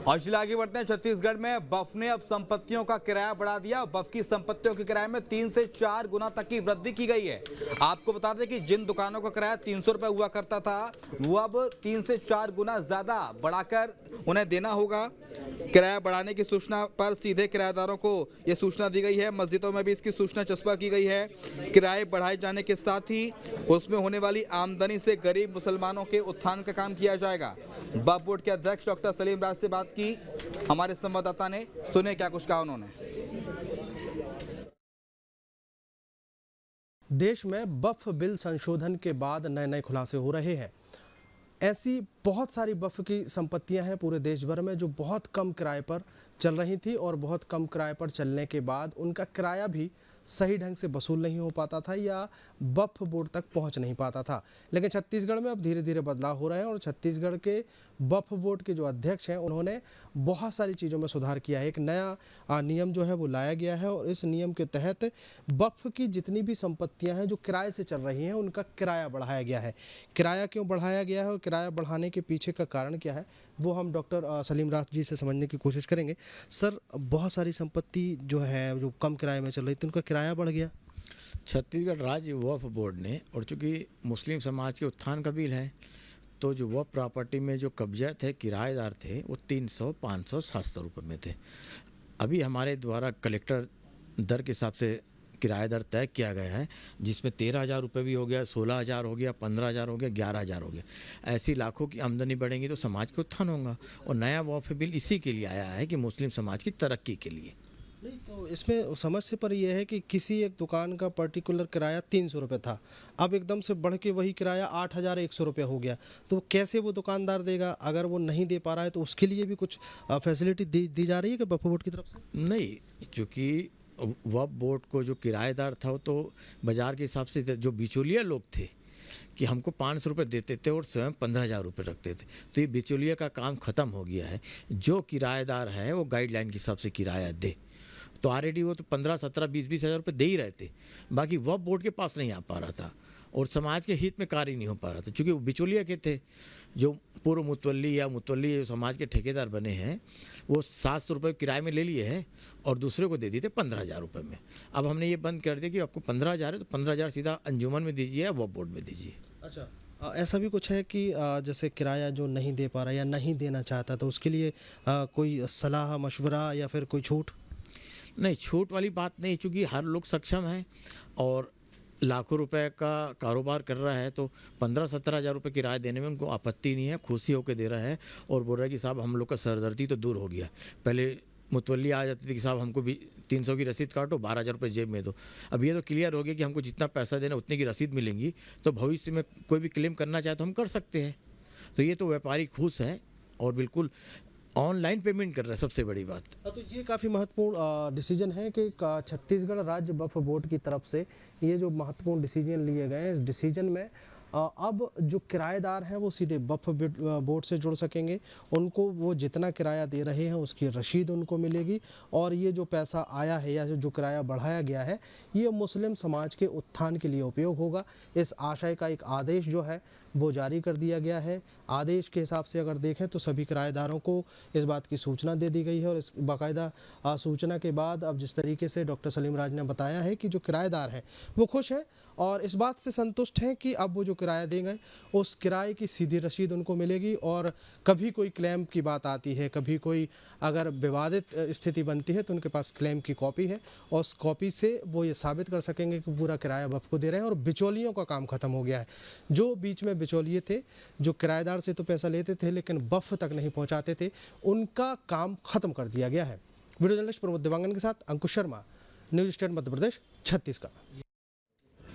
और जिला आगे बढ़ते हैं। छत्तीसगढ़ में बफ ने अब संपत्तियों का किराया बढ़ा दिया। बफ की संपत्तियों के किराए में 3 से 4 गुना तक की वृद्धि की गई है। आपको बता दें कि जिन दुकानों का किराया 300 रुपए हुआ करता था, वो अब 3 से 4 गुना ज्यादा बढ़ाकर उन्हें देना होगा। किराया बढ़ाने की सूचना पर सीधे किराएदारों को यह सूचना दी गई है। मस्जिदों में भी इसकी सूचना चस्पा की गई है। किराए बढ़ाए जाने के साथ ही उसमें होने वाली आमदनी से गरीब मुसलमानों के उत्थान का काम किया जाएगा। वक्फ बोर्ड के अध्यक्ष डॉक्टर सलीम राज से बात की हमारे संवाददाता ने, सुने क्या कुछ कहा उन्होंने। देश में वक्फ बिल संशोधन के बाद नए नए खुलासे हो रहे हैं। ऐसी बहुत सारी वक्फ की संपत्तियां हैं पूरे देश भर में जो बहुत कम किराए पर चल रही थी और बहुत कम किराए पर चलने के बाद उनका किराया भी सही ढंग से वसूल नहीं हो पाता था या वक्फ बोर्ड तक पहुंच नहीं पाता था। लेकिन छत्तीसगढ़ में अब धीरे धीरे बदलाव हो रहे हैं और छत्तीसगढ़ के वक्फ बोर्ड के जो अध्यक्ष हैं उन्होंने बहुत सारी चीज़ों में सुधार किया है। एक नया नियम जो है वो लाया गया है और इस नियम के तहत वक्फ की जितनी भी संपत्तियां हैं जो किराए से चल रही हैं उनका किराया बढ़ाया गया है। किराया क्यों बढ़ाया गया है और किराया बढ़ाने के पीछे का कारण क्या है वो हम डॉक्टर सलीम राज जी से समझने की कोशिश करेंगे। सर, बहुत सारी संपत्ति जो है जो कम किराए में चल रही थी उनका किराया बढ़ गया। छत्तीसगढ़ राज्य वक्फ बोर्ड ने, और चूँकि मुस्लिम समाज के उत्थान का बिल है, तो जो वक्फ प्रॉपर्टी में जो कब्जा थे, किराएदार थे, वो 300, 500, 700 रुपये में थे। अभी हमारे द्वारा कलेक्टर दर के हिसाब से किराया दर तय किया गया है, जिसमें 13,000 रुपये भी हो गया, 16,000 हो गया, 15,000 हो गया, 11,000 हो गया। ऐसी लाखों की आमदनी बढ़ेंगी तो समाज का उत्थान होगा। और नया वक्फ बिल इसी के लिए आया है कि मुस्लिम समाज की तरक्की के लिए। नहीं तो इसमें समस्या पर यह है कि किसी एक दुकान का पर्टिकुलर किराया 300 रुपये था, अब एकदम से बढ़ के वही किराया 8,100 रुपये हो गया। तो कैसे वो दुकानदार देगा? अगर वो नहीं दे पा रहा है तो उसके लिए भी कुछ फैसिलिटी दी जा रही है कि वक्फ बोर्ड की तरफ से? नहीं, क्योंकि वक्फ बोर्ड को जो किराएदार था वो तो बाज़ार के हिसाब से जो बिचौलिया लोग थे कि हमको 500 रुपये देते थे और स्वयं 15,000 रुपये रखते थे, तो ये बिचौलिया का काम ख़त्म हो गया है। जो किराएदार है वो गाइडलाइन के हिसाब से किराया दे, तो ऑलरेडी वो तो 15, 17, 20 हज़ार रुपये दे ही रहे थे। बाकी वक्फ बोर्ड के पास नहीं आ पा रहा था और समाज के हित में कार्य नहीं हो पा रहा था, क्योंकि वो बिचौलिया के थे। जो पूर्व मुतवल्ली या मुतवल्ली जो समाज के ठेकेदार बने हैं वो 700 रुपये किराए में ले लिए हैं और दूसरे को दे दिए थे 15,000 रुपये में। अब हमने ये बंद कर दिया कि आपको 15,000 है तो 15,000 सीधा अंजुमन में दीजिए या वक्फ बोर्ड में दीजिए। अच्छा, ऐसा भी कुछ है कि जैसे किराया जो नहीं दे पा रहा या नहीं देना चाहता तो उसके लिए कोई सलाह मशवरा या फिर कोई छूट? नहीं, छूट वाली बात नहीं, चूँकि हर लोग सक्षम है और लाखों रुपए का कारोबार कर रहा है, तो 15-17 हज़ार रुपये किराया देने में उनको आपत्ति नहीं है, खुशी होकर दे रहा है और बोल रहा है कि साहब हम लोग का सरदर्दी तो दूर हो गया। पहले मुतवल्ली आ जाती थी कि साहब हमको भी 300 की रसीद काटो, 12,000 रुपये जेब में दो। अब ये तो क्लियर हो गया कि हमको जितना पैसा देना उतनी की रसीद मिलेंगी, तो भविष्य में कोई भी क्लेम करना चाहे तो हम कर सकते हैं। तो ये तो व्यापारी खुश है और बिल्कुल ऑनलाइन पेमेंट कर रहा है, सबसे बड़ी बात। तो ये काफ़ी महत्वपूर्ण डिसीजन है कि छत्तीसगढ़ राज्य वक्फ बोर्ड की तरफ से ये जो महत्वपूर्ण डिसीजन लिए गए हैं, इस डिसीजन में अब जो किराएदार हैं वो सीधे वक्फ बोर्ड से जुड़ सकेंगे। उनको वो जितना किराया दे रहे हैं उसकी रसीद उनको मिलेगी और ये जो पैसा आया है या जो किराया बढ़ाया गया है ये मुस्लिम समाज के उत्थान के लिए उपयोग होगा। इस आशय का एक आदेश जो है वो जारी कर दिया गया है। आदेश के हिसाब से अगर देखें तो सभी किराएदारों को इस बात की सूचना दे दी गई है और इस बाकायदा सूचना के बाद अब जिस तरीके से डॉक्टर सलीम राज ने बताया है कि जो किराएदार हैं वो खुश हैं और इस बात से संतुष्ट हैं कि अब वो जो किराया देंगे उस किराए की सीधी रसीद उनको मिलेगी और कभी कोई क्लेम की बात आती है, कभी कोई अगर विवादित स्थिति बनती है तो उनके पास क्लेम की कॉपी है और उस कॉपी से वो ये साबित कर सकेंगे कि पूरा किराया वक्फ को दे रहे हैं और बिचौलियों का काम खत्म हो गया है। जो बीच में बिचौलिए थे, जो किराएदार से तो पैसा लेते थे लेकिन वक्फ तक नहीं पहुंचाते थे, उनका काम खत्म कर दिया गया है। वीडियो जर्नलिस्ट प्रमोद देवांगन के साथ अंकुश शर्मा, न्यूज़ स्टेट मध्य प्रदेश, छत्तीसगढ़।